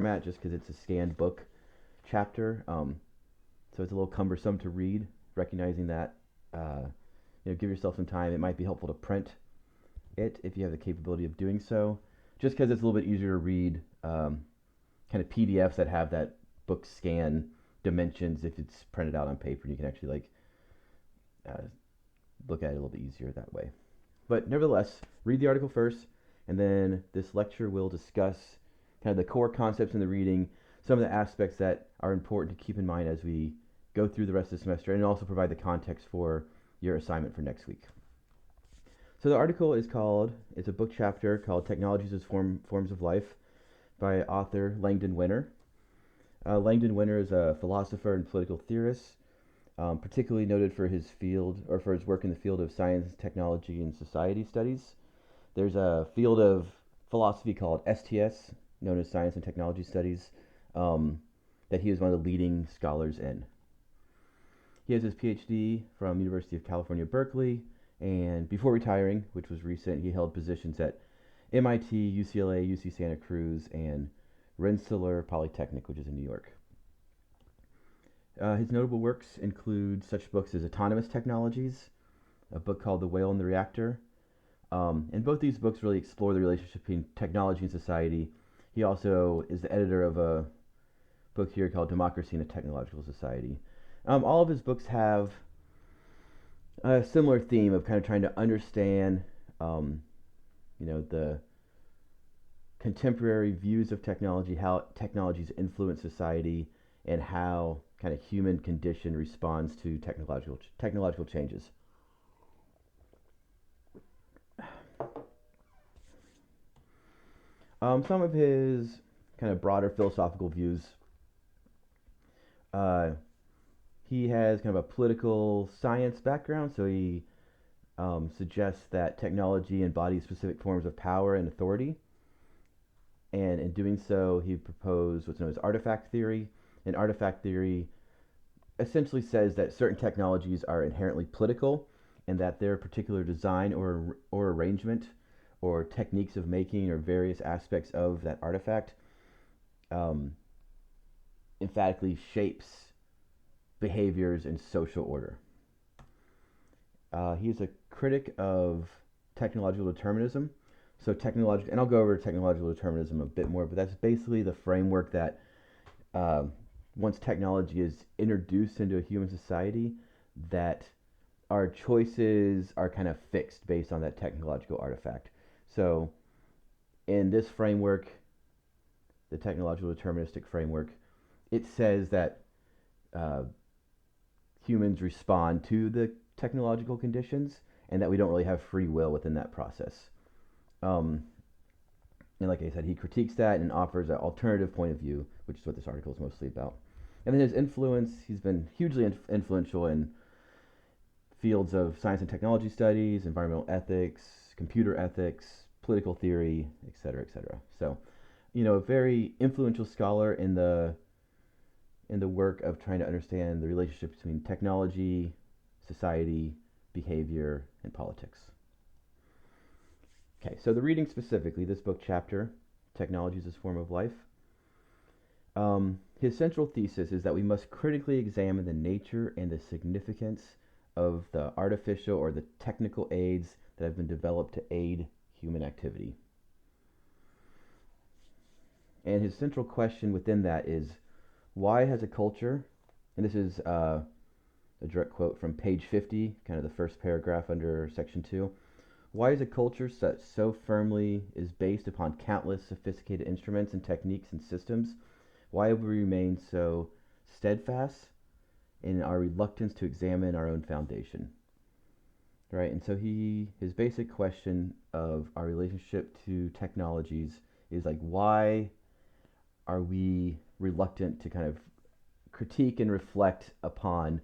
format just because it's a scanned book chapter. So it's a little cumbersome to read. Recognizing that, uh, give yourself some time. It might be helpful to print it if you have the capability of doing so. Just because it's a little bit easier to read, kind of PDFs that have that book scan dimensions. If it's printed out on paper, you can actually uh, look at it a little bit easier that way. But nevertheless, read the article first, and then this lecture will discuss kind of the core concepts in the reading, some of the aspects that are important to keep in mind as we go through the rest of the semester, and also provide the context for your assignment for next week. So the article it's a book chapter called Technologies as Forms of Life by author Langdon Winner. Langdon Winner is a philosopher and political theorist, particularly noted for his field or for his work in the field of science, technology, and society studies. There's a field of philosophy called STS, known as Science and Technology Studies, that he is one of the leading scholars in. He has his PhD from University of California, Berkeley, and before retiring, which was recent, he held positions at MIT, UCLA, UC Santa Cruz, and Rensselaer Polytechnic, which is in New York. His notable works include such books as Autonomous Technologies, a book called The Whale and the Reactor, and both these books really explore the relationship between technology and society. He also is the editor of a book here called Democracy in a Technological Society. All of his books have a similar theme of kind of trying to understand, the contemporary views of technology, how technologies influence society, and how kind of human condition responds to technological changes. Some of his kind of broader philosophical views. Uh, he has kind of a political science background, so he suggests that technology embodies specific forms of power and authority. And in doing so, he proposed what's known as artifact theory. And artifact theory essentially says that certain technologies are inherently political and that their particular design or arrangement or techniques of making or various aspects of that artifact um, emphatically shapes behaviors and social order. He's a critic of technological determinism. So technological, and I'll go over technological determinism a bit more, but that's basically the framework that uh, once technology is introduced into a human society, that our choices are kind of fixed based on that technological artifact. So in this framework, the technological deterministic framework, it says that uh, humans respond to the technological conditions and that we don't really have free will within that process. Um, and like I said, he critiques that and offers an alternative point of view, which is what this article is mostly about. And then his influence, he's been hugely influential in fields of science and technology studies, environmental ethics, computer ethics, political theory, etc., etc. So, a very influential scholar in the work of trying to understand the relationship between technology, society, behavior, and politics. Okay, so the reading specifically, this book chapter, Technologies as Form of Life, his central thesis is that we must critically examine the nature and the significance of the artificial or the technical aids that have been developed to aid human activity. And his central question within that is why has a culture, and this is a direct quote from page 50, kind of the first paragraph under section 2. Why is a culture that so firmly is based upon countless sophisticated instruments and techniques and systems? Why have we remained so steadfast in our reluctance to examine our own foundation? Right, and so his basic question of our relationship to technologies is like, why are we reluctant to kind of critique and reflect upon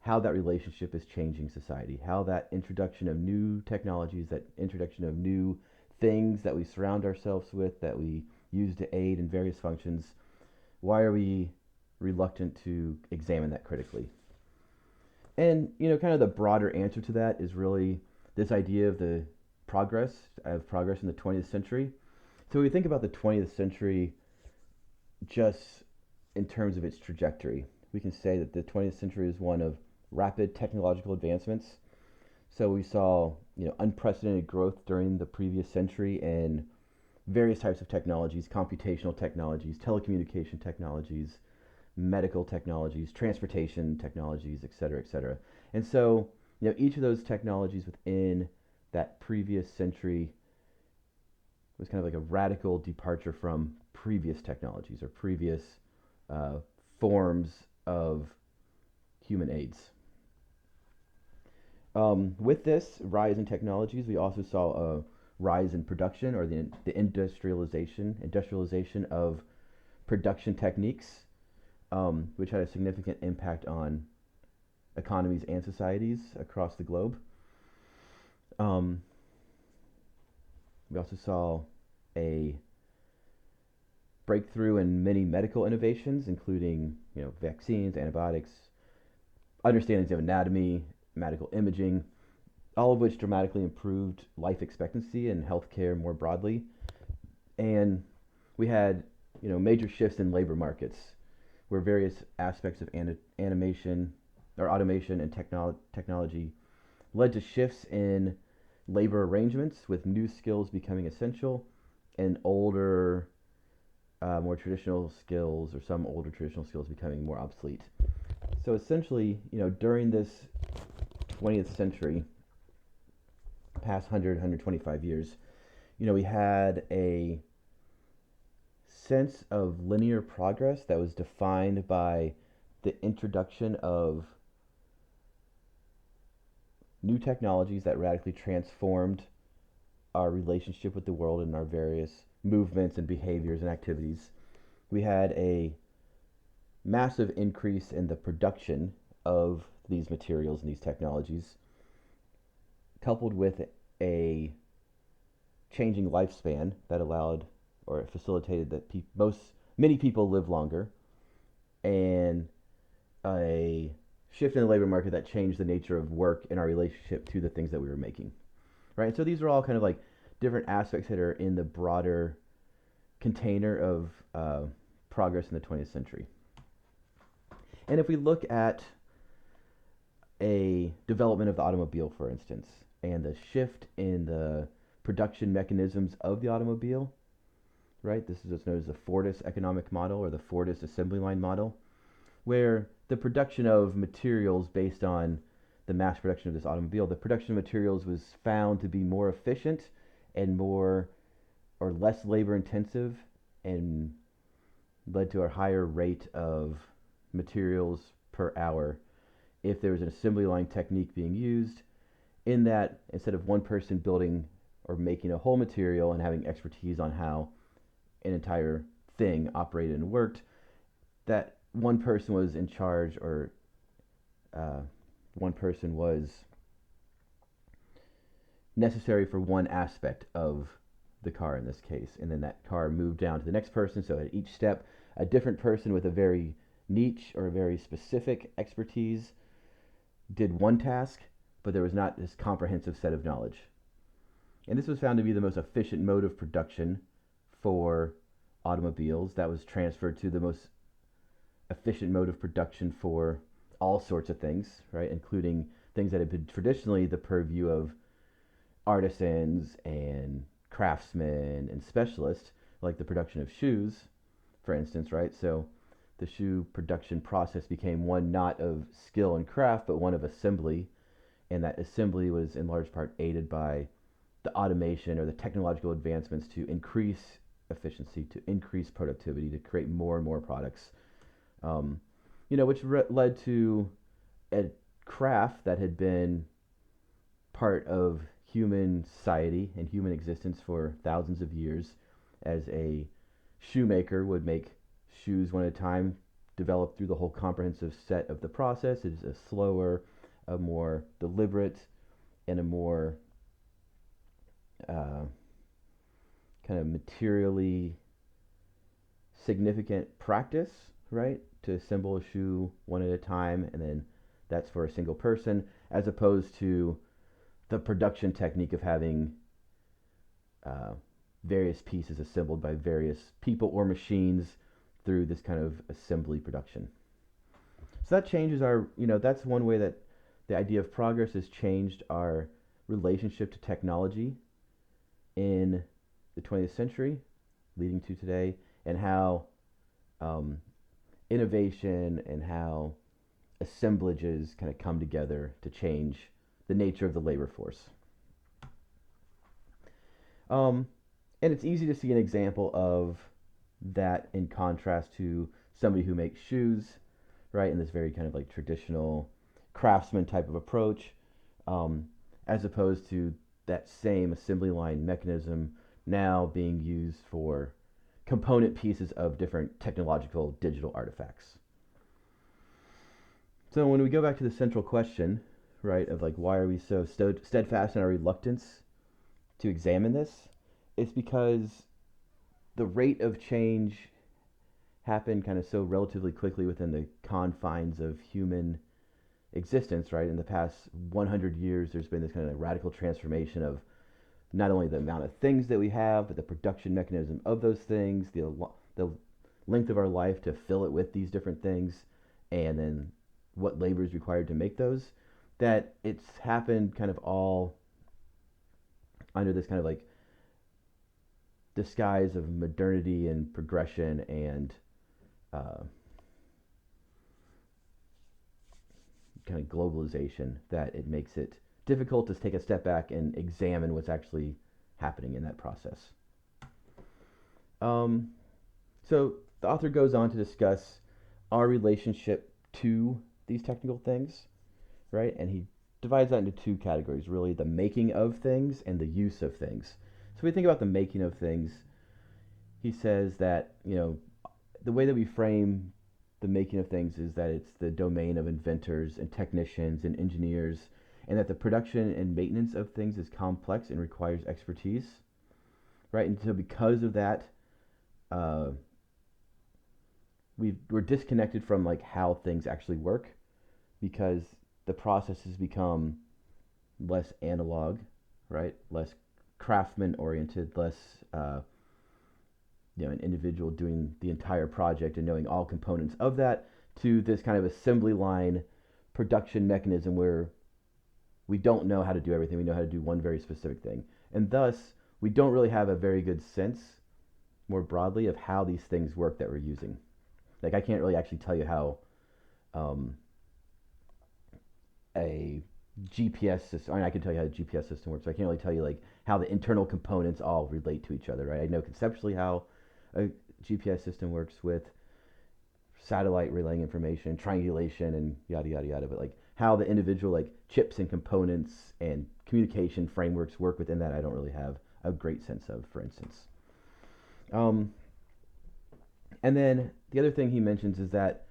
how that relationship is changing society, how that introduction of new technologies, that introduction of new things that we surround ourselves with, that we use to aid in various functions, why are we reluctant to examine that critically? And, kind of the broader answer to that is really this idea of the progress in the 20th century. So when we think about the 20th century, just in terms of its trajectory. We can say that the 20th century is one of rapid technological advancements. So we saw, unprecedented growth during the previous century in various types of technologies, computational technologies, telecommunication technologies, medical technologies, transportation technologies, et cetera, et cetera. And so, each of those technologies within that previous century was kind of like a radical departure from previous technologies or previous uh, forms of human aids. With this rise in technologies, we also saw a rise in production or the industrialization of production techniques, which had a significant impact on economies and societies across the globe. Um, we also saw a breakthrough in many medical innovations, including vaccines, antibiotics, understandings of anatomy, medical imaging, all of which dramatically improved life expectancy and healthcare more broadly. And we had major shifts in labor markets, where various aspects of animation or automation and technology led to shifts in labor arrangements, with new skills becoming essential and older, more traditional skills, or some older traditional skills becoming more obsolete. So essentially, during this 20th century, past 125 years, we had a sense of linear progress that was defined by the introduction of new technologies that radically transformed our relationship with the world and our various movements and behaviors and activities. We had a massive increase in the production of these materials and these technologies, coupled with a changing lifespan that allowed or facilitated that many people live longer, and a shift in the labor market that changed the nature of work and our relationship to the things that we were making. Right? And so these are all kind of like different aspects that are in the broader container of progress in the 20th century. And if we look at a development of the automobile, for instance, and the shift in the production mechanisms of the automobile, right? This is what's known as the Fordist economic model or the Fordist assembly line model, where the production of materials based on the mass production of this automobile, the production of materials was found to be more efficient and more or less labor intensive, and led to a higher rate of materials per hour if there was an assembly line technique being used, in that instead of one person building or making a whole material and having expertise on how an entire thing operated and worked, that one person was in charge, or one person was necessary for one aspect of the car in this case, and then that car moved down to the next person. So at each step, a different person with a very niche or a very specific expertise did one task, but there was not this comprehensive set of knowledge. And this was found to be the most efficient mode of production for automobiles that was transferred to the most efficient mode of production for all sorts of things, right? Including things that had been traditionally the purview of artisans and craftsmen and specialists, like the production of shoes, for instance, right? So the shoe production process became one not of skill and craft, but one of assembly, and that assembly was in large part aided by the automation or the technological advancements to increase efficiency, to increase productivity, to create more and more products, which led to a craft that had been part of human society and human existence for thousands of years, as a shoemaker would make shoes one at a time, develop through the whole comprehensive set of the process. It is a slower, a more deliberate, and a more kind of materially significant practice, right? To assemble a shoe one at a time, and then that's for a single person, as opposed to the production technique of having various pieces assembled by various people or machines through this kind of assembly production. So that changes our, that's one way that the idea of progress has changed our relationship to technology in the 20th century, leading to today, and how um, innovation and how assemblages kind of come together to change the nature of the labor force. Um, and it's easy to see an example of that in contrast to somebody who makes shoes, right? In this very kind of like traditional craftsman type of approach, um, as opposed to that same assembly line mechanism now being used for component pieces of different technological digital artifacts. So when we go back to the central question, right, of like why are we so steadfast in our reluctance to examine this, it's because the rate of change happened kind of so relatively quickly within the confines of human existence, right? In the past 100 years, there's been this kind of radical transformation of not only the amount of things that we have, but the production mechanism of those things, the length of our life to fill it with these different things, and then what labor is required to make those. That it's happened kind of all under this kind of like disguise of modernity and progression and uh, kind of globalization, that it makes it difficult to take a step back and examine what's actually happening in that process. Um, so the author goes on to discuss our relationship to these technical things, right? And he divides that into two categories, really: the making of things and the use of things. So we think about the making of things. He says that, the way that we frame the making of things is that it's the domain of inventors and technicians and engineers, and that the production and maintenance of things is complex and requires expertise, right? And so because of that, uh, we're disconnected from like how things actually work, because the process has become less analog, right? Less craftsman oriented, less an individual doing the entire project and knowing all components of that, to this kind of assembly line production mechanism where we don't know how to do everything. We know how to do one very specific thing. And thus, we don't really have a very good sense, more broadly, of how these things work that we're using. Like, I can't really actually tell you how a GPS system, I mean, I can tell you how the GPS system works. I can't really tell you like how the internal components all relate to each other, right? I know conceptually how a GPS system works with satellite relaying information, triangulation, and yada yada yada. But like how the individual like chips and components and communication frameworks work within that, I don't really have a great sense of, for instance. Um, and then the other thing he mentions is that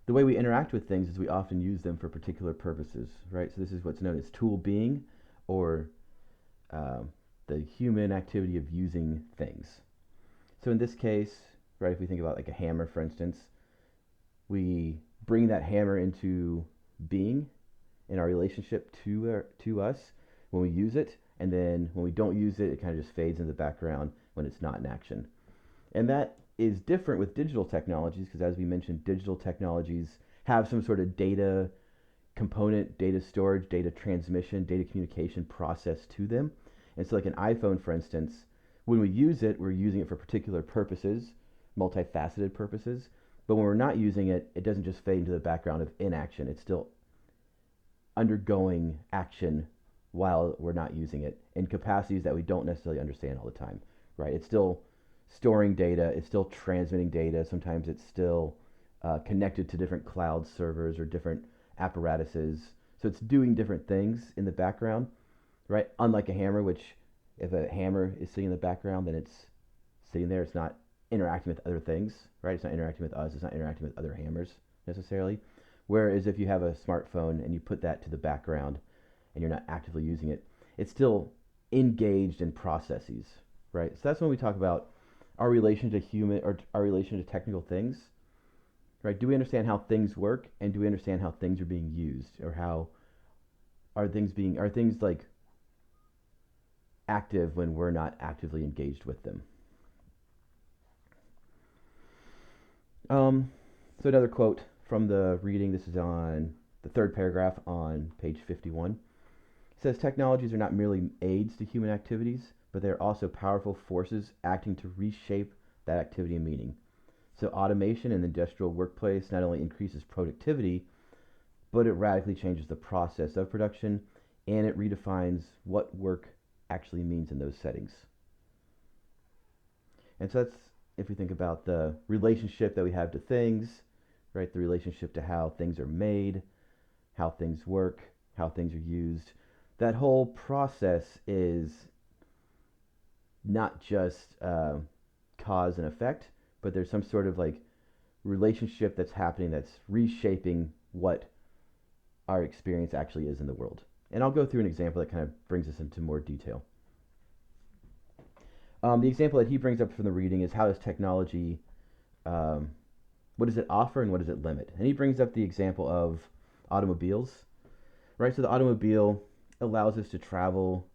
the way we interact with things is we often use them for particular purposes, right? So this is what's known as tool being, or uh, the human activity of using things. So in this case, right, if we think about like a hammer, for instance, we bring that hammer into being in our relationship to us when we use it, and then when we don't use it, it kind of just fades in the background when it's not in action. And that is different with digital technologies, because as we mentioned, digital technologies have some sort of data component, data storage, data transmission, data communication process to them. And so like an iPhone, for instance, when we use it, we're using it for particular purposes, multifaceted purposes. But when we're not using it, it doesn't just fade into the background of inaction. It's still undergoing action while we're not using it in capacities that we don't necessarily understand all the time, right? It's still storing data, it's still transmitting data. Sometimes it's still connected to different cloud servers or different apparatuses. So it's doing different things in the background, right? Unlike a hammer, which if a hammer is sitting in the background, then it's sitting there. It's not interacting with other things, right? It's not interacting with us. It's not interacting with other hammers necessarily. Whereas if you have a smartphone and you put that to the background and you're not actively using it, it's still engaged in processes, right? So that's when we talk about our relation to human, or our relation to technical things, right? Do we understand how things work, and do we understand how things are being used, or how are things like active when we're not actively engaged with them? Um, so another quote from the reading. This is on the third paragraph on page 51. It says technologies are not merely aids to human activities, but they are also powerful forces acting to reshape that activity and meaning. So automation in the industrial workplace not only increases productivity, but it radically changes the process of production and it redefines what work actually means in those settings. And so that's if we think about the relationship that we have to things, right? The relationship to how things are made, how things work, how things are used. That whole process is not just cause and effect, but there's some sort of like relationship that's happening that's reshaping what our experience actually is in the world. And I'll go through an example that kind of brings us into more detail. The example that he brings up from the reading is how does technology, um, what does it offer and what does it limit? And he brings up the example of automobiles, right? So the automobile allows us to travel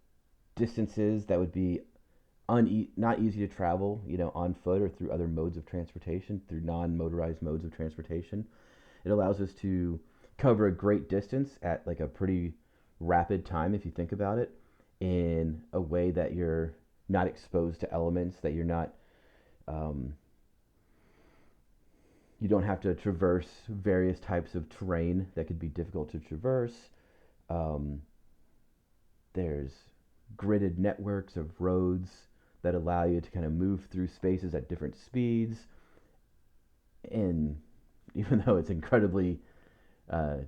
distances that would be not easy to travel, on foot or through other modes of transportation, through non-motorized modes of transportation. It allows us to cover a great distance at like a pretty rapid time if you think about it, in a way that you're not exposed to elements, that you're not um, you don't have to traverse various types of terrain that could be difficult to traverse. Um, there's gridded networks of roads that allow you to kind of move through spaces at different speeds. And even though it's incredibly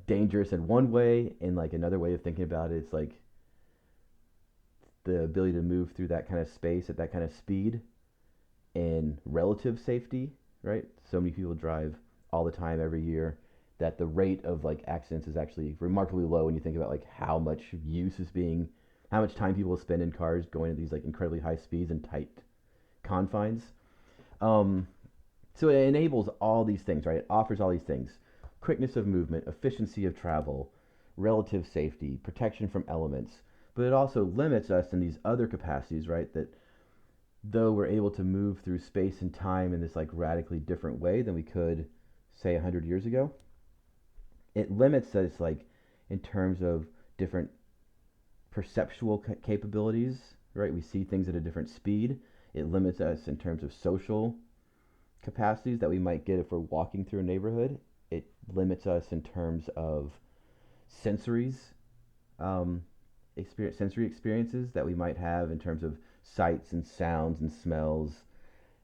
dangerous in one way, in like another way of thinking about it, it's like the ability to move through that kind of space at that kind of speed and relative safety, right? So many people drive all the time every year that the rate of like accidents is actually remarkably low when you think about like how much use is being, how much time people spend in cars going at these like incredibly high speeds and tight confines. Um, so it enables all these things, right? It offers all these things: quickness of movement, efficiency of travel, relative safety, protection from elements. But it also limits us in these other capacities, right? That though we're able to move through space and time in this like radically different way than we could, say, 100 years ago, it limits us like in terms of different perceptual capabilities, right? We see things at a different speed. It limits us in terms of social capacities that we might get if we're walking through a neighborhood. It limits us in terms of sensories, sensory experiences that we might have in terms of sights and sounds and smells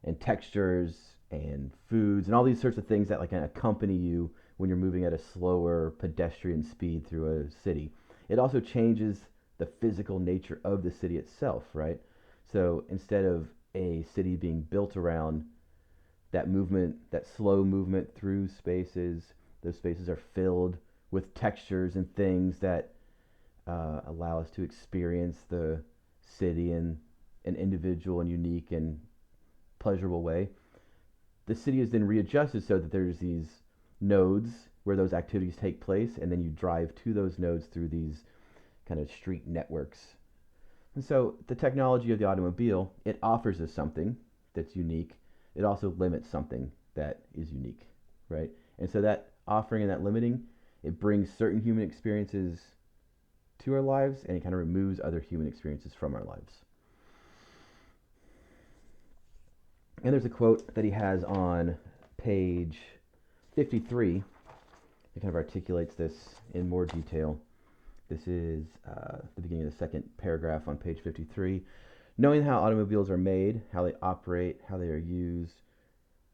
and textures and foods and all these sorts of things that like can accompany you when you're moving at a slower pedestrian speed through a city. It also changes the physical nature of the city itself, right? So instead of a city being built around that movement, that slow movement through spaces, those spaces are filled with textures and things that allow us to experience the city in an individual and unique and pleasurable way. The city is then readjusted so that there's these nodes where those activities take place, and then you drive to those nodes through these kind of street networks. And so the technology of the automobile, it offers us something that's unique. It also limits something that is unique, right? And so that offering and that limiting, it brings certain human experiences to our lives, and it kind of removes other human experiences from our lives. And there's a quote that he has on page 53. It kind of articulates this in more detail. This is the beginning of the second paragraph on page 53. Knowing how automobiles are made, how they operate, how they are used,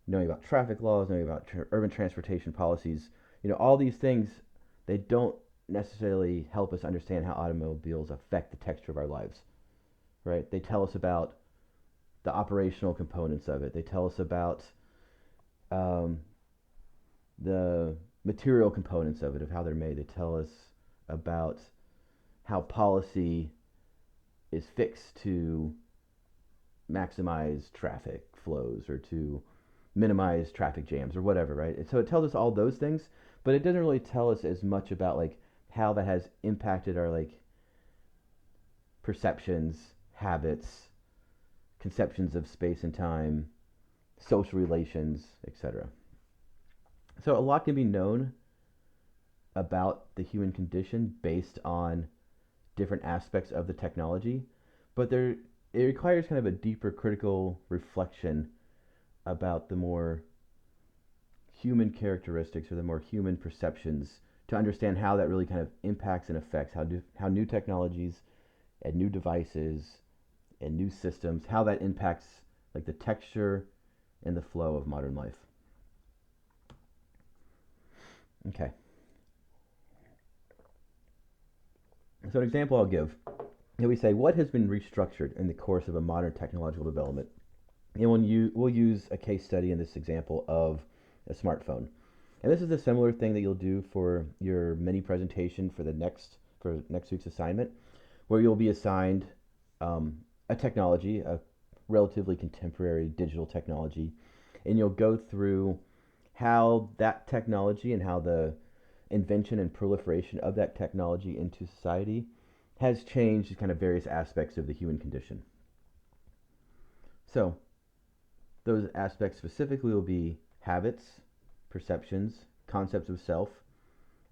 knowing about traffic laws, knowing about urban transportation policies, all these things, they don't necessarily help us understand how automobiles affect the texture of our lives, right? They tell us about the operational components of it. They tell us about um, the material components of it, of how they're made. They tell us about how policy is fixed to maximize traffic flows or to minimize traffic jams or whatever, right? And so it tells us all those things, but it doesn't really tell us as much about like how that has impacted our like perceptions, habits, conceptions of space and time, social relations, etc. So a lot can be known about the human condition based on different aspects of the technology, but it requires kind of a deeper critical reflection about the more human characteristics or the more human perceptions to understand how that really kind of impacts and affects how new technologies and new devices and new systems, how that impacts like the texture and the flow of modern life. Okay. So an example I'll give, we say what has been restructured in the course of a modern technological development. And we'll use a case study in this example of a smartphone. And this is a similar thing that you'll do for your mini presentation for next week's assignment, where you'll be assigned a technology, a relatively contemporary digital technology, and you'll go through how that technology and how the invention and proliferation of that technology into society has changed kind of various aspects of the human condition. So, those aspects specifically will be habits, perceptions, concepts of self,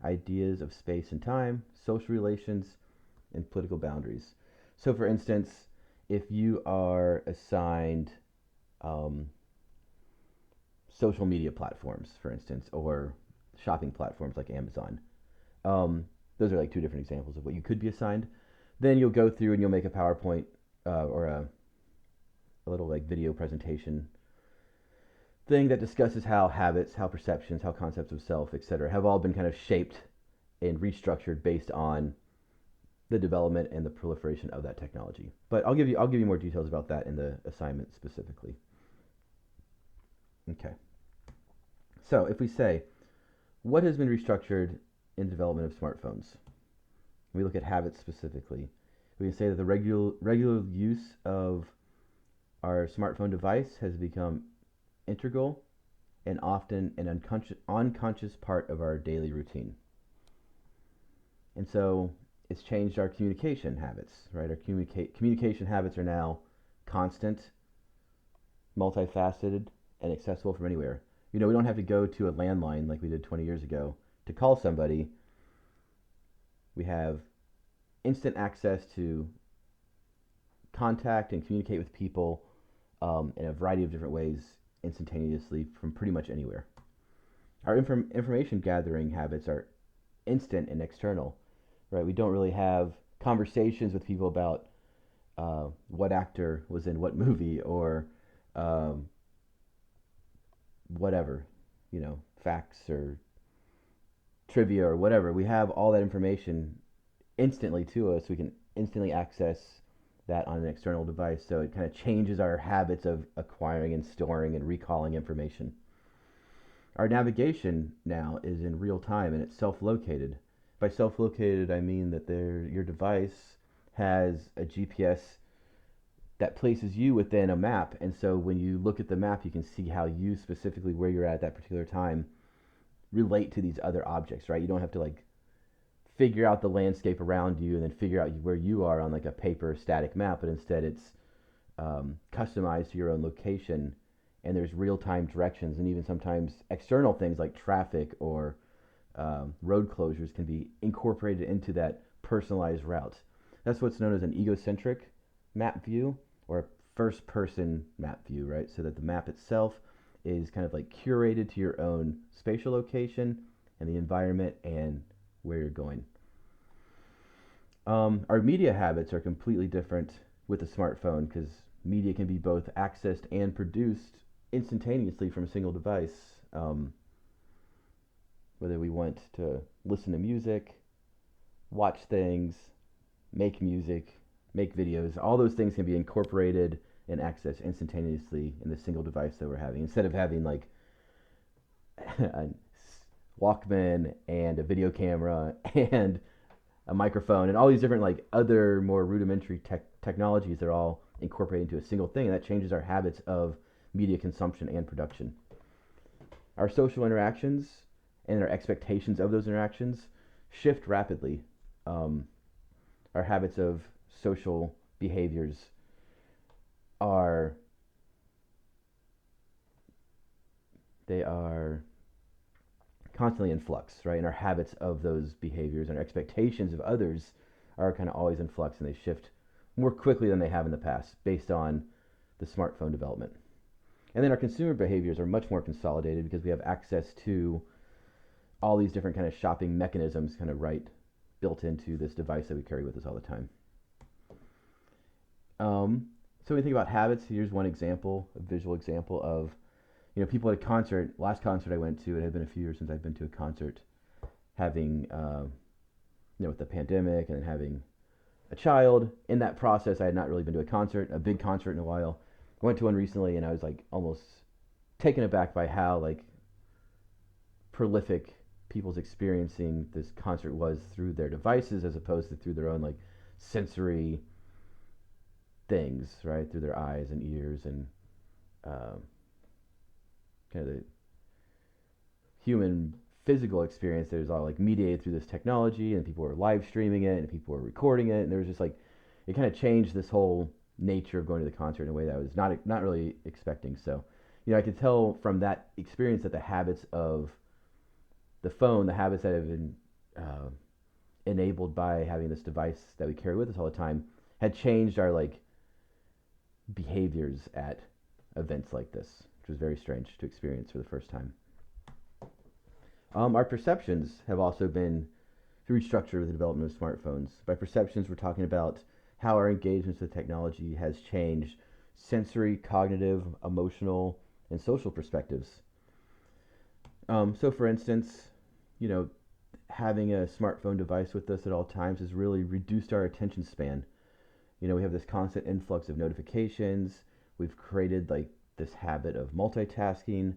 ideas of space and time, social relations, and political boundaries. So, for instance, if you are assigned social media platforms, for instance, or shopping platforms like Amazon, those are like two different examples of what you could be assigned. Then you'll go through and you'll make a PowerPoint or a little like video presentation thing that discusses how habits, how perceptions, how concepts of self, etc., have all been kind of shaped and restructured based on the development and the proliferation of that technology. But I'll give you more details about that in the assignment specifically. Okay. So if we say what has been restructured in the development of smartphones, we look at habits specifically. We can say that the regular use of our smartphone device has become integral and often an unconscious part of our daily routine. And so it's changed our communication habits, right? Our communication habits are now constant, multifaceted, and accessible from anywhere. We don't have to go to a landline like we did 20 years ago to call somebody. We have instant access to contact and communicate with people in a variety of different ways instantaneously from pretty much anywhere. Our information gathering habits are instant and external, right? We don't really have conversations with people about what actor was in what movie or whatever, facts or trivia or whatever. We have all that information instantly to us. We can instantly access that on an external device. So it kind of changes our habits of acquiring and storing and recalling information. Our navigation now is in real time and it's self-located. By self-located, I mean that your device has a GPS that places you within a map. And so when you look at the map, you can see how you specifically where you're at that particular time relate to these other objects, right? You don't have to like figure out the landscape around you and then figure out where you are on like a paper static map, but instead it's customized to your own location, and there's real-time directions, and even sometimes external things like traffic or road closures can be incorporated into that personalized route. That's what's known as an egocentric map view or a first-person map view, right? So that the map itself is kind of like curated to your own spatial location and the environment and where you're going. Our media habits are completely different with a smartphone because media can be both accessed and produced instantaneously from a single device. Whether we want to listen to music, watch things, make music, make videos, all those things can be incorporated and accessed instantaneously in the single device that we're having. Instead of having like a Walkman and a video camera and a microphone and all these different like other more rudimentary technologies that are all incorporated into a single thing, and that changes our habits of media consumption and production. Our social interactions and our expectations of those interactions shift rapidly. Our habits of social behaviors are constantly in flux, right? And our habits of those behaviors and our expectations of others are kind of always in flux, and they shift more quickly than they have in the past based on the smartphone development. And then our consumer behaviors are much more consolidated because we have access to all these different kind of shopping mechanisms kind of right built into this device that we carry with us all the time. So when we think about habits, here's one example, a visual example of, people at a concert. Last concert I went to, it had been a few years since I've been to a concert, having, with the pandemic and then having a child. In that process, I had not really been to a big concert in a while. I went to one recently, and I was like almost taken aback by how like prolific people's experiencing this concert was through their devices as opposed to through their own like sensory things, right? Through their eyes and ears and kind of the human physical experience that was all like mediated through this technology, and people were live streaming it and people were recording it, and there was just like it kind of changed this whole nature of going to the concert in a way that I was not really expecting. So, I could tell from that experience that the habits of the phone, the habits that have been enabled by having this device that we carry with us all the time, had changed our like behaviors at events like this, which was very strange to experience for the first time. Our perceptions have also been restructured with the development of smartphones. By perceptions, we're talking about how our engagements with technology has changed sensory, cognitive, emotional, and social perspectives. So, for instance, having a smartphone device with us at all times has really reduced our attention span. We have this constant influx of notifications. We've created like this habit of multitasking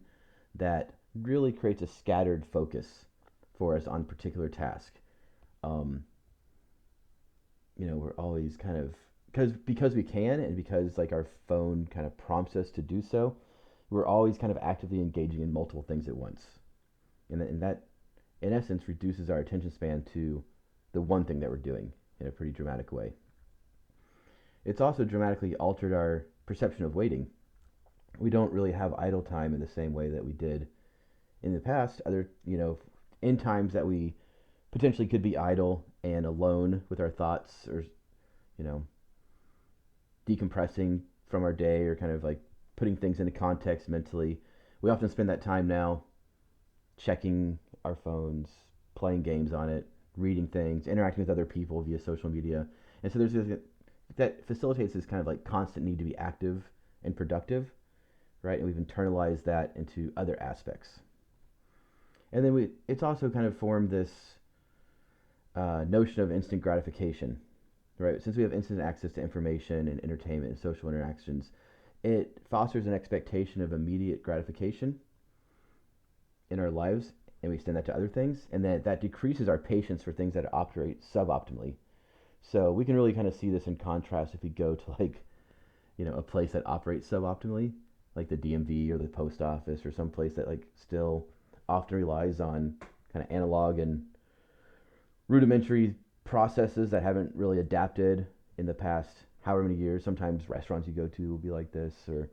that really creates a scattered focus for us on particular task. We're always kind of because we can, and because like our phone kind of prompts us to do so, we're always kind of actively engaging in multiple things at once, and that in essence reduces our attention span to the one thing that we're doing in a pretty dramatic way. It's also dramatically altered our perception of waiting. We don't really have idle time in the same way that we did in the past. In times that we potentially could be idle and alone with our thoughts, or, decompressing from our day, or kind of like putting things into context mentally. We often spend that time now checking our phones, playing games on it, reading things, interacting with other people via social media. And so that facilitates this kind of like constant need to be active and productive, right? And we've internalized that into other aspects. And then it's also kind of formed this notion of instant gratification, right? Since we have instant access to information and entertainment and social interactions, it fosters an expectation of immediate gratification in our lives, and we extend that to other things, and that decreases our patience for things that operate suboptimally. So we can really kind of see this in contrast if we go to like, a place that operates suboptimally, like the DMV or the post office or some place that like still often relies on kind of analog and rudimentary processes that haven't really adapted in the past however many years. Sometimes restaurants you go to will be like this, or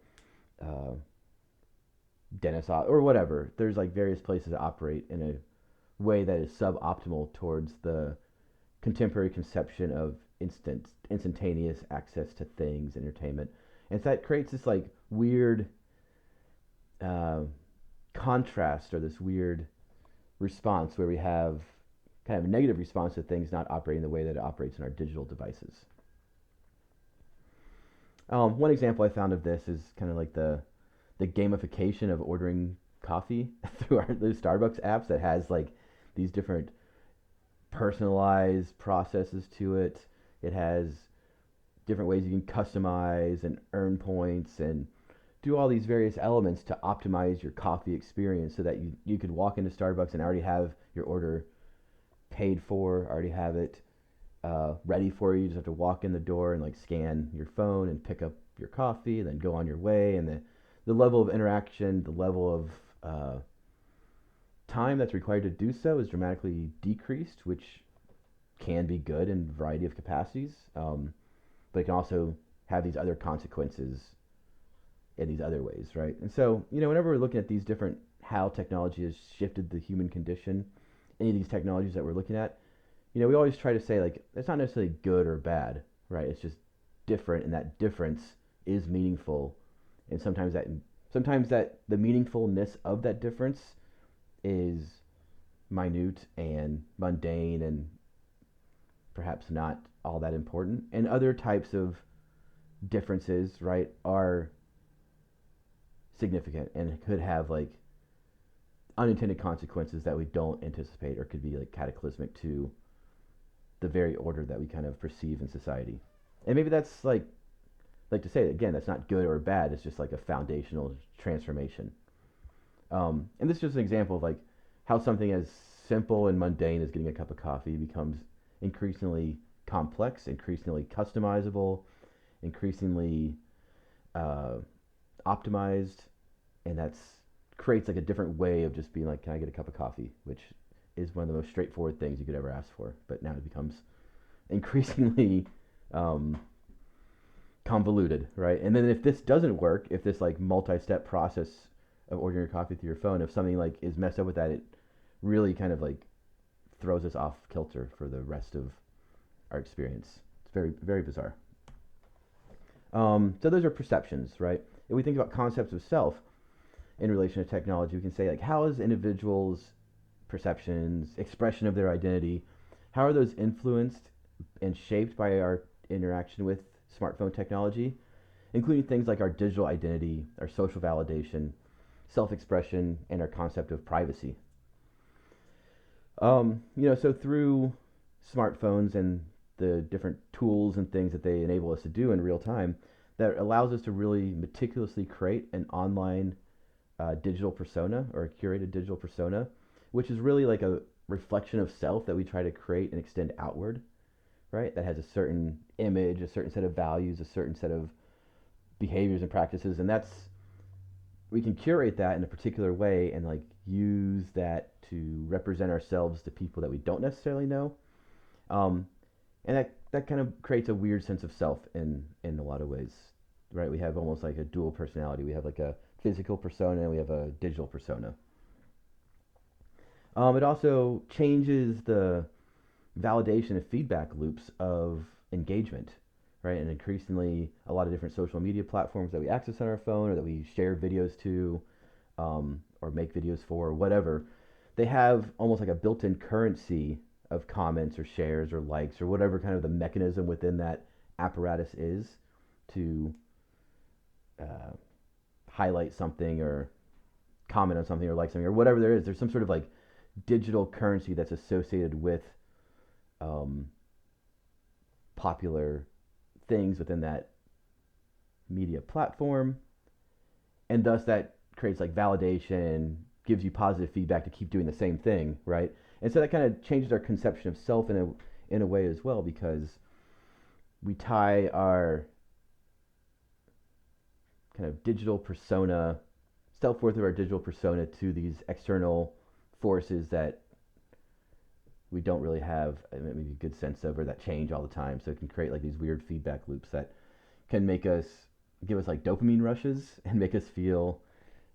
dentist or whatever. There's like various places that operate in a way that is suboptimal towards the contemporary conception of instantaneous access to things, entertainment. And so that creates this like weird contrast, or this weird response where we have kind of a negative response to things not operating the way that it operates in our digital devices. One example I found of this is kind of like the gamification of ordering coffee through those Starbucks apps that has like these different personalized processes to it. It has different ways you can customize and earn points and do all these various elements to optimize your coffee experience, so that you could walk into Starbucks and already have your order paid for, already have it ready for you. You just have to walk in the door and like scan your phone and pick up your coffee, and then go on your way. And the level of interaction, the level of time that's required to do so is dramatically decreased, which can be good in a variety of capacities, but it can also have these other consequences in these other ways, right? And so, whenever we're looking at these different how technology has shifted the human condition, any of these technologies that we're looking at, we always try to say like it's not necessarily good or bad, right? It's just different, and that difference is meaningful, and sometimes that the meaningfulness of that difference is minute and mundane and perhaps not all that important, and other types of differences, right, are significant and could have like unintended consequences that we don't anticipate, or could be like cataclysmic to the very order that we kind of perceive in society. And maybe that's like to say again, that's not good or bad. It's just like a foundational transformation. And this is just an example of like how something as simple and mundane as getting a cup of coffee becomes increasingly complex, increasingly customizable, increasingly uh, optimized, and that's creates like a different way of just being like, can I get a cup of coffee? Which is one of the most straightforward things you could ever ask for, but now it becomes increasingly um, convoluted, right? And then if this doesn't work, if this like multi-step process of ordering your coffee through your phone, if something like is messed up with that, it really kind of like throws us off kilter for the rest of our experience. It's very, very bizarre. So those are perceptions, right? If we think about concepts of self in relation to technology, we can say like, how is individuals' perceptions, expression of their identity, how are those influenced and shaped by our interaction with smartphone technology, including things like our digital identity, our social validation, self-expression, and our concept of privacy. So through smartphones and the different tools and things that they enable us to do in real time, that allows us to really meticulously create an online digital persona, or a curated digital persona, which is really like a reflection of self that we try to create and extend outward, right? That has a certain image, a certain set of values, a certain set of behaviors and practices, and that's we can curate that in a particular way and like use that to represent ourselves to people that we don't necessarily know, um, and that kind of creates a weird sense of self in a lot of ways, right? We have almost like a dual personality. We have like a physical persona and we have a digital persona. It also changes the validation and feedback loops of engagement, right? And increasingly, a lot of different social media platforms that we access on our phone or that we share videos to, or make videos for, or whatever, they have almost like a built-in currency of comments or shares or likes or whatever kind of the mechanism within that apparatus is to uh, highlight something or comment on something or like something or whatever there is. There's some sort of like digital currency that's associated with um, popular things within that media platform, and thus that creates like validation, gives you positive feedback to keep doing the same thing, right? And so that kind of changes our conception of self in a way as well, because we tie our kind of digital persona, self worth of our digital persona, to these external forces that we don't really have maybe a good sense of, or that change all the time. So it can create like these weird feedback loops that can give us like dopamine rushes and make us feel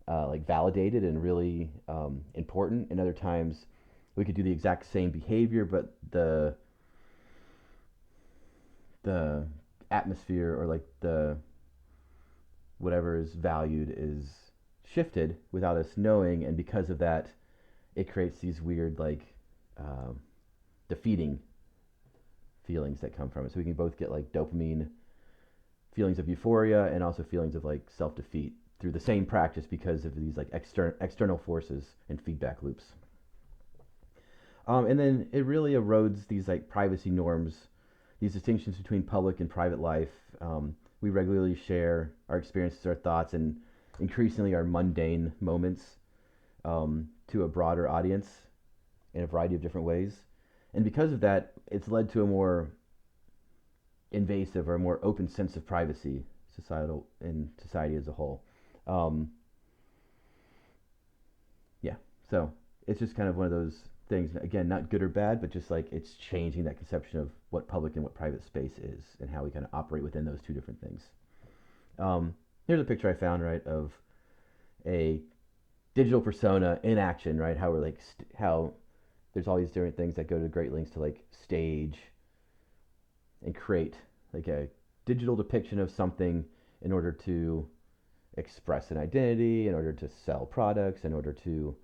like validated and really important. And other times we could do the exact same behavior, but the atmosphere, or like the whatever is valued, is shifted without us knowing, and because of that, it creates these weird like um, defeating feelings that come from it. So we can both get like dopamine feelings of euphoria and also feelings of like self defeat through the same practice because of these like external forces and feedback loops. And then it really erodes these like privacy norms, these distinctions between public and private life. We regularly share our experiences, our thoughts, and increasingly our mundane moments to a broader audience in a variety of different ways. And because of that, it's led to a more invasive or a more open sense of privacy in society as a whole. Um, yeah, so it's just kind of one of those things. Again, not good or bad, but just like it's changing that conception of what public and what private space is, and how we kind of operate within those two different things. Here's a picture I found, right, of a digital persona in action, right? How we're like, how there's all these different things that go to great lengths to like stage and create like a digital depiction of something in order to express an identity, in order to sell products, in order to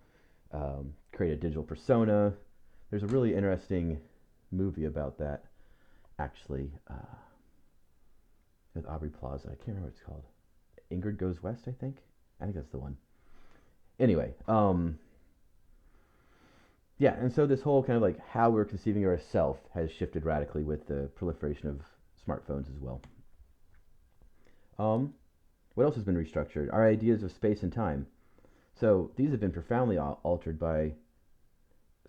create a digital persona. There's a really interesting movie about that, actually, with Aubrey Plaza. I can't remember what it's called. Ingrid Goes West, I think. I think that's the one. Anyway, yeah, and so this whole kind of like how we're conceiving of ourselves has shifted radically with the proliferation of smartphones as well. Um, what else has been restructured? Our ideas of space and time. So these have been profoundly altered by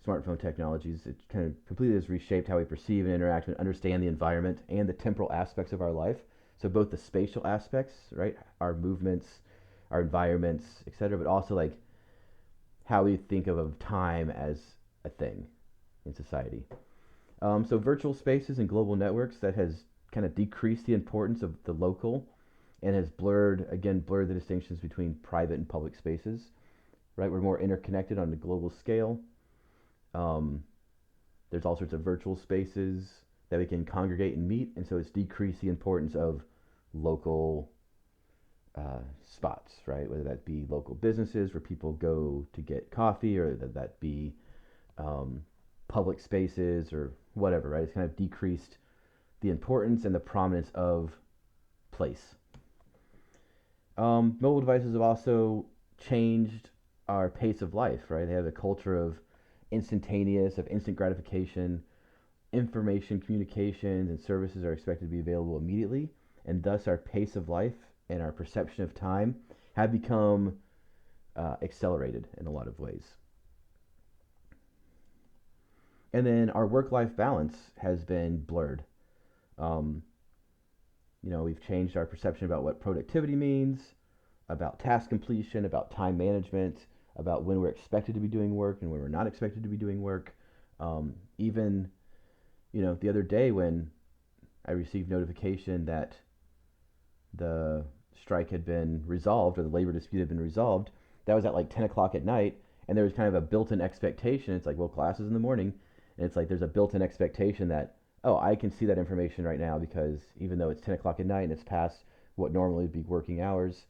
smartphone technologies. It kind of completely has reshaped how we perceive and interact and understand the environment and the temporal aspects of our life. So both the spatial aspects, right, our movements, our environments, etc., but also like how we think of time as a thing in society. So virtual spaces and global networks that has kind of decreased the importance of the local and has blurred the distinctions between private and public spaces. Right, we're more interconnected on the global scale. Um, there's all sorts of virtual spaces that we can congregate and meet, and so it's decreased the importance of local spots, right? Whether that be local businesses where people go to get coffee, or that be um, public spaces or whatever, right? It's kind of decreased the importance and the prominence of place. Mobile devices have also changed our pace of life, right? They have a culture of instant gratification. Information, communications, and services are expected to be available immediately, and thus our pace of life and our perception of time have become accelerated in a lot of ways. And then our work-life balance has been blurred. Um, we've changed our perception about what productivity means, about task completion, about time management, about when we're expected to be doing work and when we're not expected to be doing work. Even, the other day when I received notification that the strike had been resolved or the labor dispute had been resolved, that was at like 10 o'clock at night. And there was kind of a built in expectation. It's like, well, class is in the morning. And it's like there's a built in expectation that, oh, I can see that information right now because even though it's 10 o'clock at night and it's past what normally would be working hours,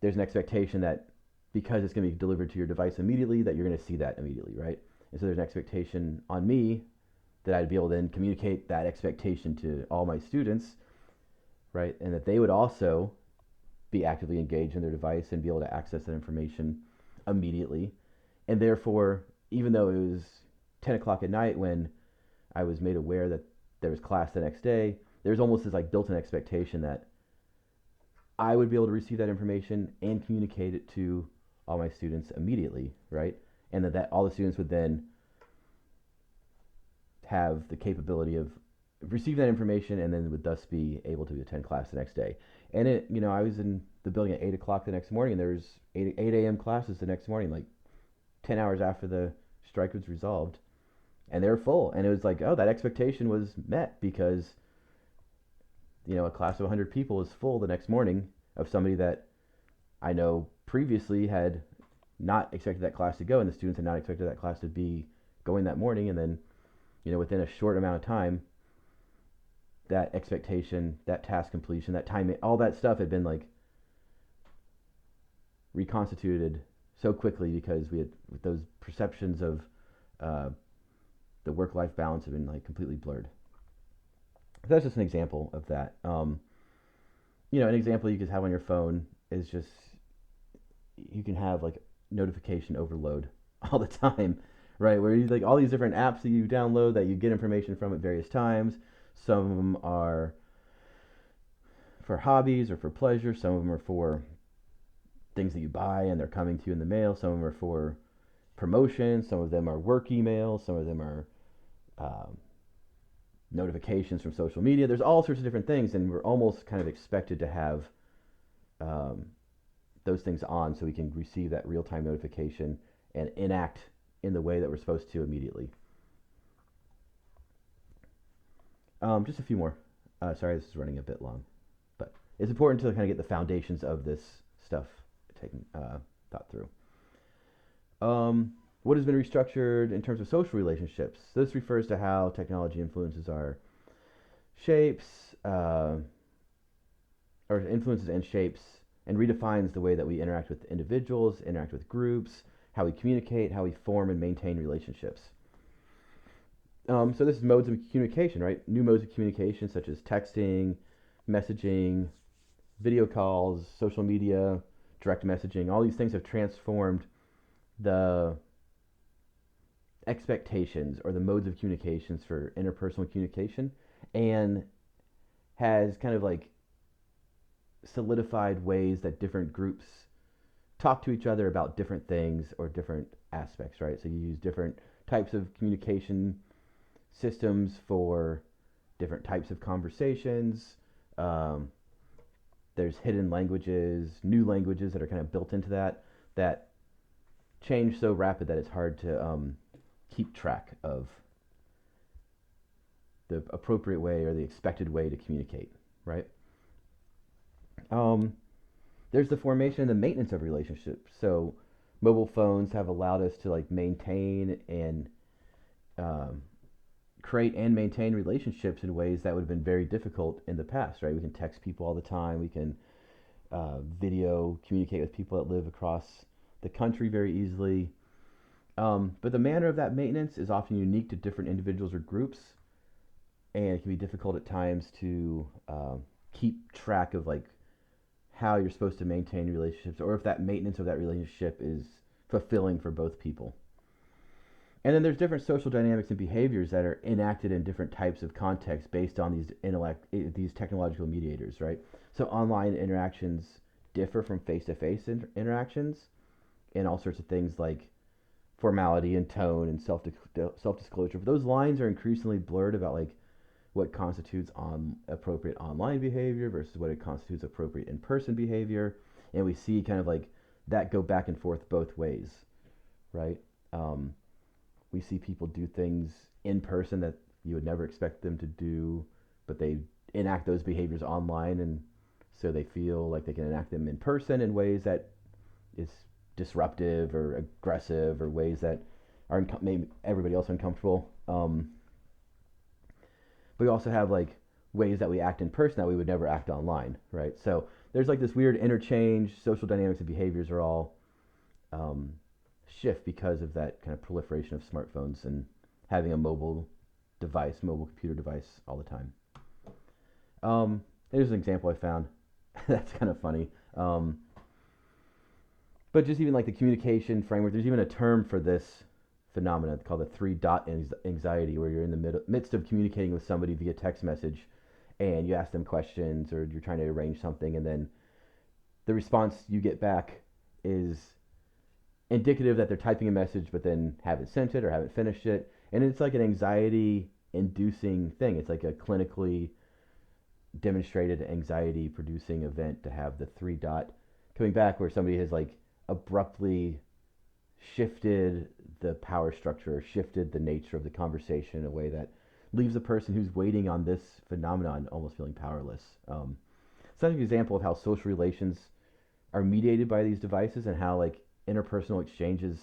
there's an expectation that because it's going to be delivered to your device immediately, that you're going to see that immediately, right? And so there's an expectation on me that I'd be able to then communicate that expectation to all my students, right? And that they would also be actively engaged in their device and be able to access that information immediately. And therefore, even though it was 10 o'clock at night when I was made aware that there was class the next day, there's almost this like built-in expectation that I would be able to receive that information and communicate it to all my students immediately, right? And that all the students would then have the capability of receiving that information and then would thus be able to attend class the next day. And I was in the building at 8 o'clock the next morning, and there was 8 a.m. classes the next morning, like 10 hours after the strike was resolved, and they were full. And it was like, oh, that expectation was met because a class of 100 people is full the next morning of somebody that I know previously had not expected that class to go, and the students had not expected that class to be going that morning. And then, within a short amount of time, that expectation, that task completion, that time, all that stuff had been like reconstituted so quickly because we had those perceptions of the work-life balance have been like completely blurred. So that's just an example of that. An example you could have on your phone is just you can have like notification overload all the time, right? Where you like all these different apps that you download that you get information from at various times. Some of them are for hobbies or for pleasure. Some of them are for things that you buy and they're coming to you in the mail. Some of them are for promotions. Some of them are work emails. Some of them are notifications from social media. There's all sorts of different things, and we're almost kind of expected to have those things on so we can receive that real-time notification and enact in the way that we're supposed to immediately. Just a few more. Sorry, this is running a bit long, but it's important to kind of get the foundations of this stuff taken thought through. Um, what has been restructured in terms of social relationships? This refers to how technology influences our shapes, or influences and shapes, and redefines the way that we interact with individuals, interact with groups, how we communicate, how we form and maintain relationships. So this is modes of communication, right? New modes of communication such as texting, messaging, video calls, social media, direct messaging. All these things have transformed the expectations or the modes of communications for interpersonal communication, and has kind of like solidified ways that different groups talk to each other about different things or different aspects, right? So you use different types of communication systems for different types of conversations. Um, there's hidden languages, new languages that are kind of built into that change so rapid that it's hard to keep track of the appropriate way or the expected way to communicate, right? Um, there's the formation and the maintenance of relationships. So mobile phones have allowed us to like maintain and um, create and maintain relationships in ways that would have been very difficult in the past, right? We can text people all the time. We can video communicate with people that live across the country very easily. But the manner of that maintenance is often unique to different individuals or groups, and it can be difficult at times to keep track of like how you're supposed to maintain relationships, or if that maintenance of that relationship is fulfilling for both people. And then there's different social dynamics and behaviors that are enacted in different types of contexts based on these technological mediators, right? So online interactions differ from face-to-face interactions in all sorts of things like formality and tone and self-disclosure. But those lines are increasingly blurred about like what constitutes appropriate online behavior versus what it constitutes appropriate in-person behavior, and we see kind of like that go back and forth both ways, right? Um, we see people do things in person that you would never expect them to do, but they enact those behaviors online, and so they feel like they can enact them in person in ways that is disruptive or aggressive or ways that are make everybody else uncomfortable. But we also have like ways that we act in person that we would never act online, right? So there's like this weird interchange. Social dynamics and behaviors are all um, shift because of that kind of proliferation of smartphones and having a mobile computer device all the time. Here's an example I found that's kind of funny. But just even like the communication framework, there's even a term for this phenomenon called the three dot anxiety, where you're in the midst of communicating with somebody via text message and you ask them questions or you're trying to arrange something, and then the response you get back is indicative that they're typing a message but then haven't sent it or haven't finished it. And it's like an anxiety inducing thing. It's like a clinically demonstrated anxiety producing event to have the three dot coming back where somebody has like abruptly shifted the power structure or shifted the nature of the conversation in a way that leaves a person who's waiting on this phenomenon almost feeling powerless. So that's an example of how social relations are mediated by these devices and how like interpersonal exchanges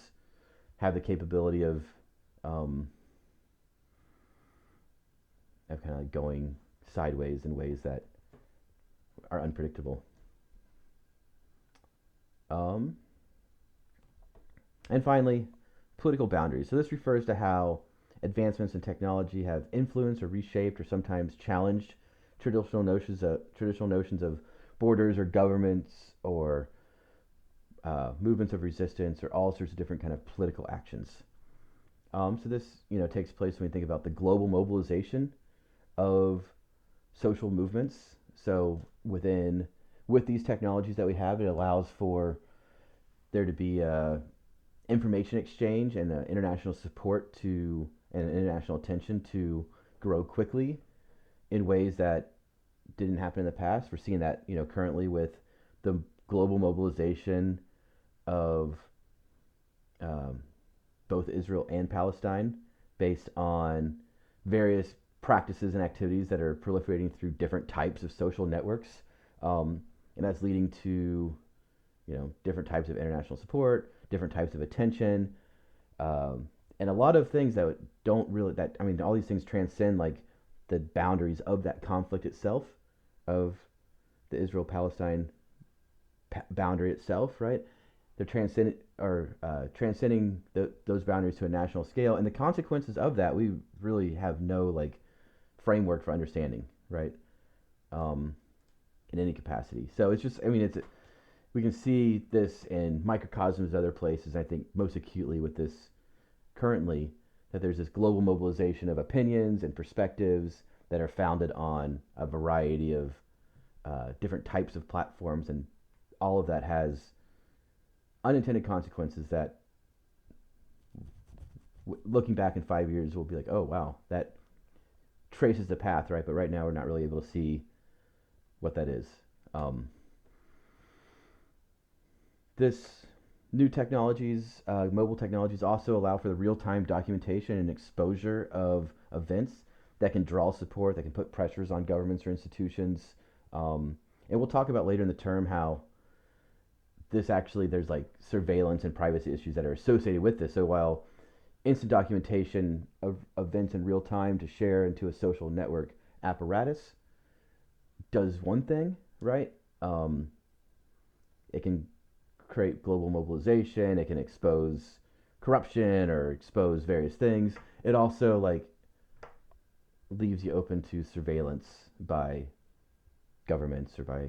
have the capability um, of kind of like going sideways in ways that are unpredictable. Um, and finally, political boundaries. So this refers to how advancements in technology have influenced or reshaped or sometimes challenged traditional notions of borders or governments or movements of resistance or all sorts of different kind of political actions. So this, takes place when we think about the global mobilization of social movements. So with these technologies that we have, it allows for there to be information exchange and international support to and international attention to grow quickly in ways that didn't happen in the past. We're seeing that currently with the global mobilization of um, both Israel and Palestine based on various practices and activities that are proliferating through different types of social networks, and that's leading to different types of international support, different types of attention, and a lot of things that don't really that I mean all these things transcend like the boundaries of that conflict itself, of the Israel-Palestine boundary itself, right? They're transcending those boundaries to a national scale, and the consequences of that we really have no like framework for understanding, right? Um, in any capacity. So it's just, I mean, it's we can see this in microcosms other places. I think most acutely with this currently, that there's this global mobilization of opinions and perspectives that are founded on a variety of different types of platforms, and all of that has unintended consequences that, looking back in 5 years, we'll be like, oh wow, that traces the path, right? But right now, we're not really able to see what that is. Um, this new technologies, mobile technologies, also allow for the real-time documentation and exposure of events that can draw support, that can put pressures on governments or institutions. And we'll talk about later in the term how this actually, there's like surveillance and privacy issues that are associated with this. So while instant documentation of events in real time to share into a social network apparatus does one thing, right? Um, it can create global mobilization. It can expose corruption or expose various things. It also like leaves you open to surveillance by governments or by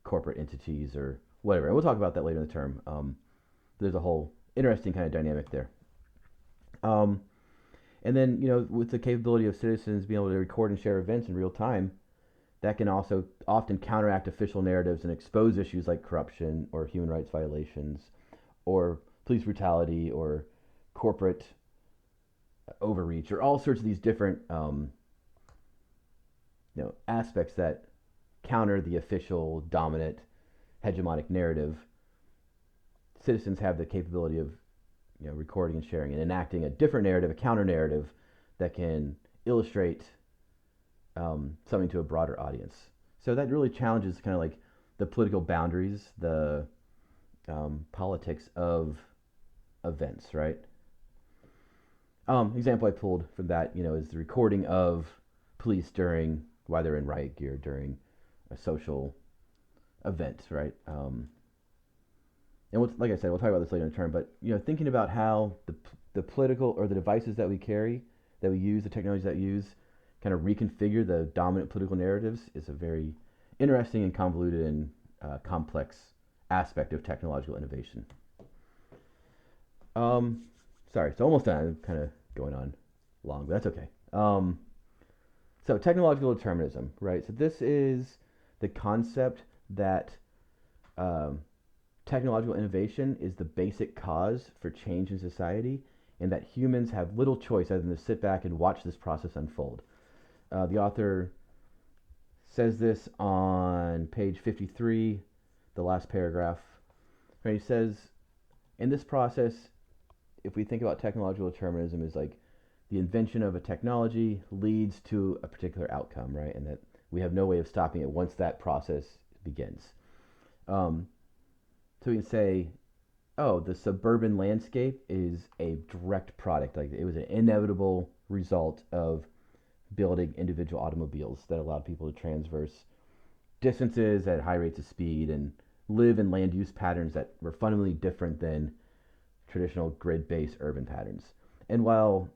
corporate entities or whatever. And we'll talk about that later in the term. There's a whole interesting kind of dynamic there. Um, and then, with the capability of citizens being able to record and share events in real time, that can also often counteract official narratives and expose issues like corruption or human rights violations or police brutality or corporate overreach or all sorts of these different aspects that counter the official dominant hegemonic narrative. Citizens have the capability of recording and sharing and enacting a different narrative, a counter narrative that can illustrate something to a broader audience. So that really challenges kind of like the political boundaries, the politics of events, right? Example I pulled from that, is the recording of police during while they're in riot gear during a social event, right? And like I said, we'll talk about this later in the term. But thinking about how the political or the devices that we carry, that we use, the technologies that we use, kind of reconfigure the dominant political narratives is a very interesting and convoluted and complex aspect of technological innovation. Sorry, it's almost done. I'm kind of going on long, but that's okay. So technological determinism, right? So this is the concept that technological innovation is the basic cause for change in society, and that humans have little choice other than to sit back and watch this process unfold. The author says this on page 53, the last paragraph. Right, he says, in this process, if we think about technological determinism as like the invention of a technology leads to a particular outcome, right? And that we have no way of stopping it once that process begins. So we can say, oh, the suburban landscape is a direct product. Like it was an inevitable result of building individual automobiles that allowed people to traverse distances at high rates of speed and live in land use patterns that were fundamentally different than traditional grid-based urban patterns. And while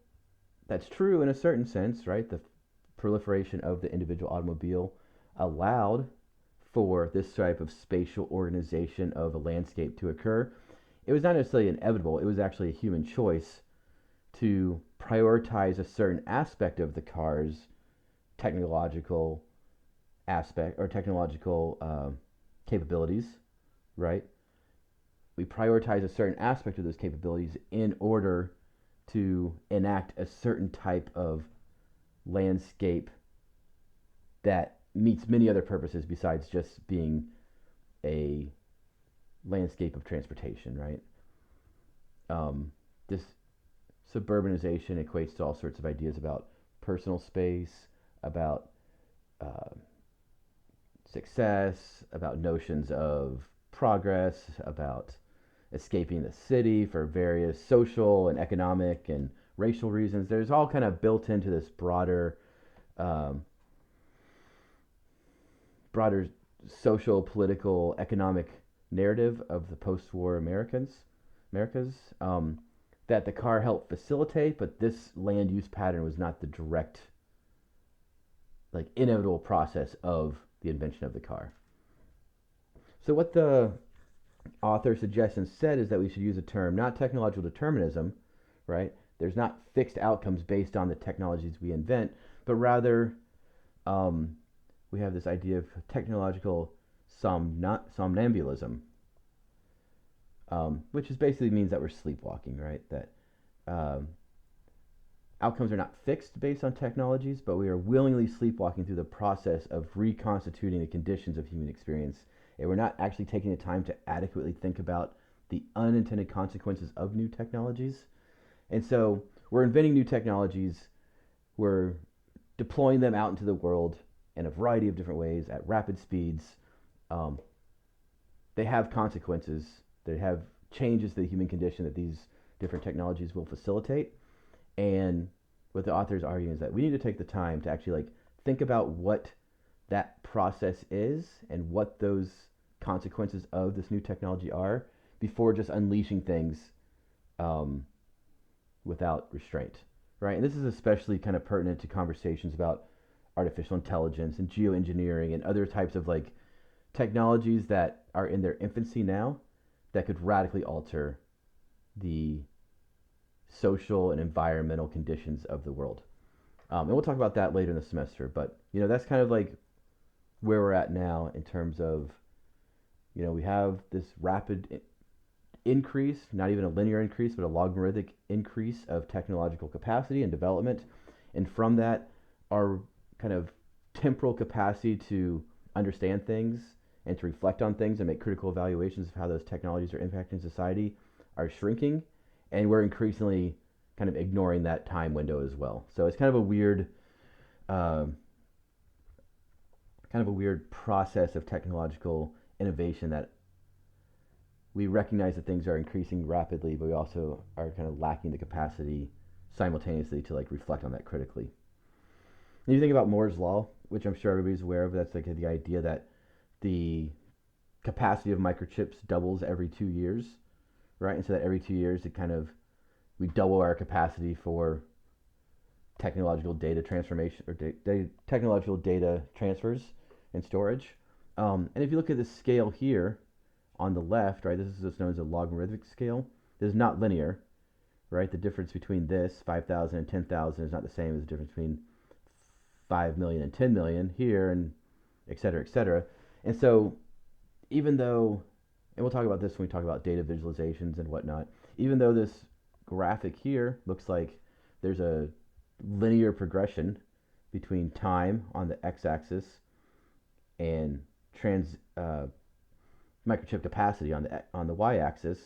that's true in a certain sense, right, the proliferation of the individual automobile allowed for this type of spatial organization of a landscape to occur, it was not necessarily inevitable. It was actually a human choice to prioritize a certain aspect of the car's technological aspect or technological capabilities, right? We prioritize a certain aspect of those capabilities in order to enact a certain type of landscape that meets many other purposes besides just being a landscape of transportation, right? This suburbanization equates to all sorts of ideas about personal space, about success, about notions of progress, about escaping the city for various social and economic and racial reasons. There's all kind of built into this um, broader social, political, economic narrative of the post-war Americas, that the car helped facilitate, but this land use pattern was not the direct, like, inevitable process of the invention of the car. So what the author suggests instead is that we should use a term not technological determinism, right? There's not fixed outcomes based on the technologies we invent, but rather um, we have this idea of technological somnambulism, which is basically means that we're sleepwalking, right? That um, outcomes are not fixed based on technologies, but we are willingly sleepwalking through the process of reconstituting the conditions of human experience. And we're not actually taking the time to adequately think about the unintended consequences of new technologies. And so we're inventing new technologies, we're deploying them out into the world in a variety of different ways at rapid speeds. Um, they have consequences, they have changes to the human condition that these different technologies will facilitate. And what the author is arguing is that we need to take the time to actually like think about what that process is and what those consequences of this new technology are before just unleashing things um, without restraint, right? And this is especially kind of pertinent to conversations about artificial intelligence and geoengineering and other types of like technologies that are in their infancy now that could radically alter the social and environmental conditions of the world. And we'll talk about that later in the semester. But that's kind of like where we're at now in terms of we have this rapid increase, not even a linear increase, but a logarithmic increase of technological capacity and development. And from that, our kind of temporal capacity to understand things and to reflect on things and make critical evaluations of how those technologies are impacting society are shrinking. And we're increasingly kind of ignoring that time window as well. So it's kind of a weird, process of technological innovation that we recognize that things are increasing rapidly, but we also are kind of lacking the capacity simultaneously to like reflect on that critically. And you think about Moore's law, which I'm sure everybody's aware of. That's like the idea that the capacity of microchips doubles every 2 years, right? And so that every 2 years, we double our capacity for technological data transformation or technological data transfers and storage. And if you look at the scale here on the left, right, this is what's known as a logarithmic scale. This is not linear, right? The difference between this 5,000 and 10,000 is not the same as the difference between 5 million and 10 million here, and et cetera, et cetera. And so even though, and we'll talk about this when we talk about data visualizations and whatnot, even though this graphic here looks like there's a linear progression between time on the x-axis and microchip capacity on the y-axis,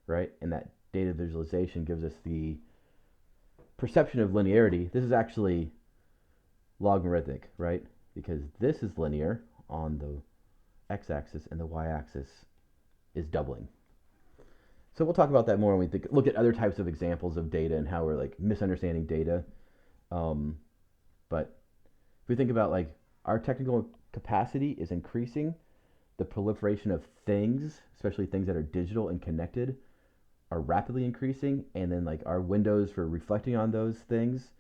right? And that data visualization gives us the perception of linearity. This is actually logarithmic, right? Because this is linear on the x-axis and the y-axis is doubling. So we'll talk about that more when we look at other types of examples of data and how we're like misunderstanding data. But if we think about like our technical capacity is increasing, the proliferation of things, especially things that are digital and connected, are rapidly increasing, and then like our windows for reflecting on those things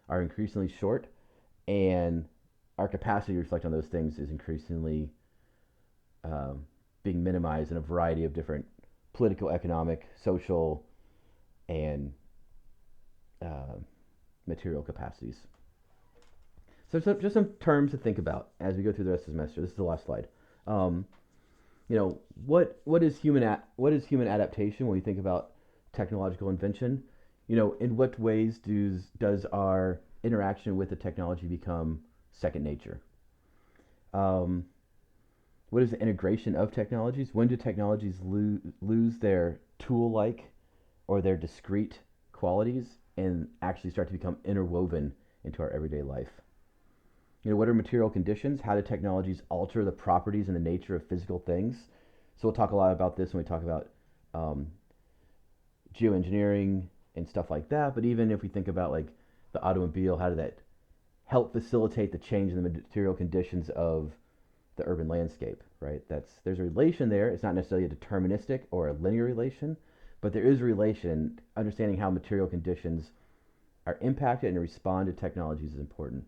are increasingly short, and our capacity to reflect on those things is increasingly being minimized in a variety of different political, economic, social, and material capacities. So just some terms to think about as we go through the rest of the semester. This is the last slide. What is human adaptation when we think about technological invention? In what ways does our interaction with the technology become second nature? What is the integration of technologies? When do technologies lose their tool-like or their discrete qualities and actually start to become interwoven into our everyday life? What are material conditions? How do technologies alter the properties and the nature of physical things? So we'll talk a lot about this when we talk about um, geoengineering and stuff like that. But even if we think about like the automobile, how did that help facilitate the change in the material conditions of the urban landscape, right? There's a relation there. It's not necessarily a deterministic or a linear relation, but there is a relation. Understanding how material conditions are impacted and respond to technologies is important.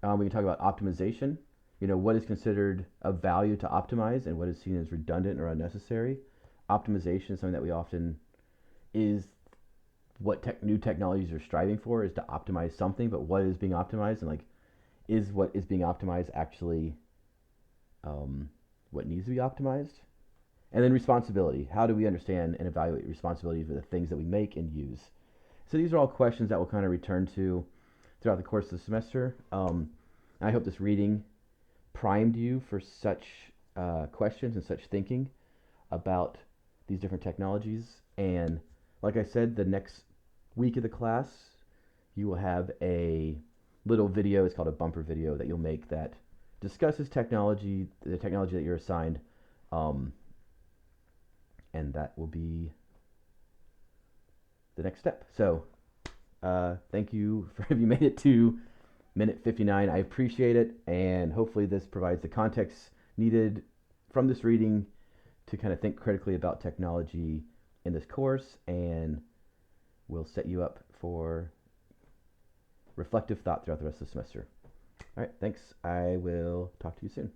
We can talk about optimization. What is considered of value to optimize and what is seen as redundant or unnecessary. Optimization is something that we often is what new technologies are striving for, is to optimize something, but what is being optimized, and like, is what is being optimized actually what needs to be optimized? And then responsibility. How do we understand and evaluate responsibility for the things that we make and use? So these are all questions that we'll kind of return to throughout the course of the semester. I hope this reading primed you for such questions and such thinking about these different technologies. And like I said, the next week of the class, you will have a little video. It's called a bumper video that you'll make that discusses technology, the technology that you're assigned, and that will be the next step. So thank you for if you made it to minute 59. I appreciate it, and hopefully this provides the context needed from this reading to kind of think critically about technology in this course, and will set you up for reflective thought throughout the rest of the semester. All right, thanks. I will talk to you soon.